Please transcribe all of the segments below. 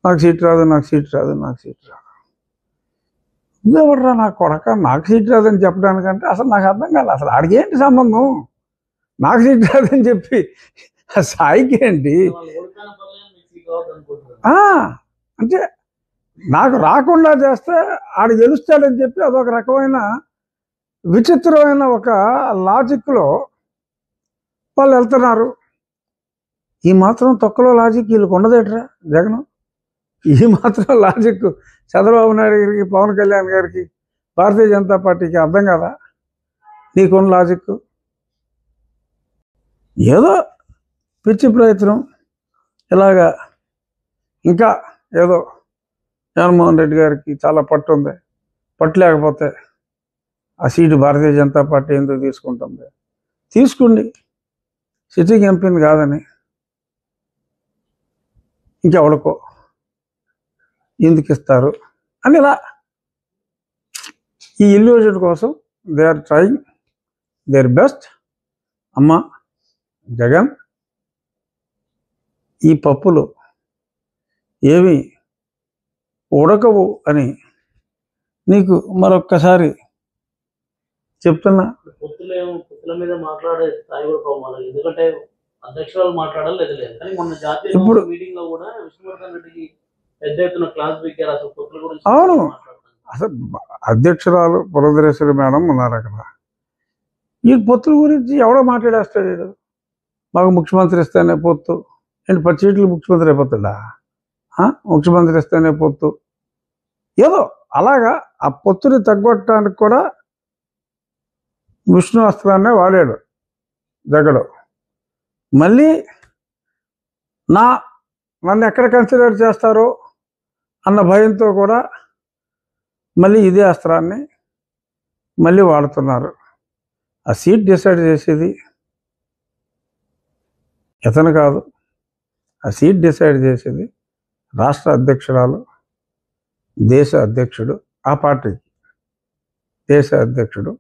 నాకు సీట్ రాదు, నాకు సీట్ రాదు, నాకు సీట్ రాదు. ఇదేవడరా నా కొడక, నాకు సీట్ రాదని చెప్పడానికంటే అసలు నాకు అర్థం కాలేదు. అసలు ఆడికి ఏంటి సంబంధం? నాకు సీట్ రాదని చెప్పి సాయికి ఏంటి? అంటే నాకు రాకుండా చేస్తే ఆడు గెలుస్తాడని చెప్పి అదొక రకమైన విచిత్రమైన ఒక లాజిక్లో వాళ్ళు వెళ్తున్నారు. ఈ మాత్రం తొక్కలో లాజిక్ వీళ్ళకి ఉండదేట్రా జగన్? ఈ మాత్రం లాజిక్ చంద్రబాబు నాయుడు గారికి, పవన్ కళ్యాణ్ గారికి, భారతీయ జనతా పార్టీకి అర్థం కదా? నీకున్న లాజిక్ ఏదో పిచ్చి ప్రయత్నం. ఇలాగా ఇంకా ఏదో జగన్మోహన్ రెడ్డి గారికి చాలా పట్టు ఉంది. పట్టు లేకపోతే ఆ సీటు భారతీయ జనతా పార్టీ ఎందుకు తీసుకుంటుంది? తీసుకోండి, సిట్టింగ్ ఎంపీని కాదని ఇంకెవడికో ఎందుకు ఇస్తారు అని ఇలా ఈ ఇల్యూజన్ కోసం they are trying their best. అమ్మ జగన్, ఈ పప్పులు ఏమి ఉడకవు అని నీకు మరొక్కసారి చెప్తున్నా. పొత్తుల మీద మాట్లాడే స్థాయి కూడా పోవాలి. ఎందుకంటే అధ్యక్షురాలు మాట్లాడాలి లేదు. కానీ మొన్న జాతీయ ఇప్పుడు మీటింగ్ లో కూడా విష్ణువర్ధన్ రెడ్డికి పెద్ద ఎత్తున క్లాస్ పీకారు. అసలు పొత్తుల గురించి అవును, అసలు అధ్యక్షురాలు పురంధరేశ్వరి మేడం ఉన్నారు అక్కడ. ఈ పొత్తుల గురించి ఎవడో మాట్లాడేస్తాడు. మాకు ముఖ్యమంత్రి ఇస్తేనే పొత్తు ఏంటి? 10 సీట్లు ముఖ్యమంత్రి అయిపోతాడా? ముఖ్యమంత్రి ఇస్తేనే పొత్తు ఏదో అలాగా. ఆ పొత్తుని తగ్గొట్టడానికి కూడా విష్ణు అస్త్రాన్నే వాడాడు జగడు. మళ్ళీ నన్ను ఎక్కడ కన్సిడర్ చేస్తారో అన్న భయంతో కూడా మళ్ళీ ఇదే అస్త్రాన్ని మళ్ళీ వాడుతున్నారు. ఆ సీట్ డిసైడ్ చేసేది ఇతను కాదు. ఆ సీట్ డిసైడ్ చేసేది రాష్ట్ర అధ్యక్షురాలు, దేశ అధ్యక్షుడు, ఆ పార్టీకి దేశ అధ్యక్షుడు,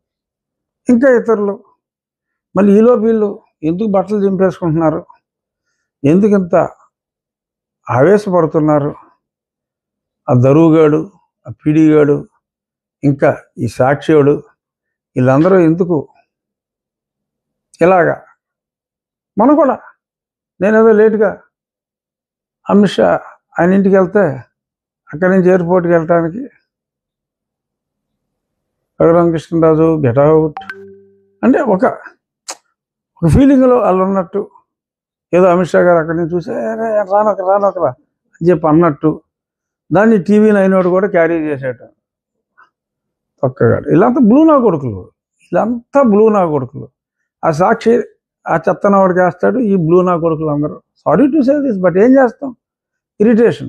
ఇంకా ఇతరులు. మళ్ళీ ఈలో వీళ్ళు ఎందుకు బట్టలు చింపేసుకుంటున్నారు? ఎందుకు ఇంత ఆవేశపడుతున్నారు? ఆ దరువుగాడు, ఆ పీడిగాడు, ఇంకా ఈ సాక్షివాడు, వీళ్ళందరూ ఎందుకు ఇలాగా? మనం కూడా నేనేదో లేటుగా అమిత్ షా ఆయన ఇంటికి వెళ్తే అక్కడి నుంచి ఎయిర్పోర్ట్కి వెళ్ళటానికి రఘురామకృష్ణరాజు గెట్ అవుట్ అంటే ఒక ఫీలింగ్లో వాళ్ళు ఉన్నట్టు, ఏదో అమిత్ షా గారు అక్కడి నుంచి చూసి రానొకరా అని చెప్పి అన్నట్టు దాన్ని టీవీ 9 కూడా క్యారీ చేసేట ఒక్కగాడు. వీళ్ళంతా బ్లూ నా కొడుకులు. ఆ సాక్షి ఆ చెత్తనవాడికి వేస్తాడు, ఈ బ్లూ నా కొడుకులు అందరూ. Sorry to say this, but ఏం చేస్తాం, ఇరిటేషన్.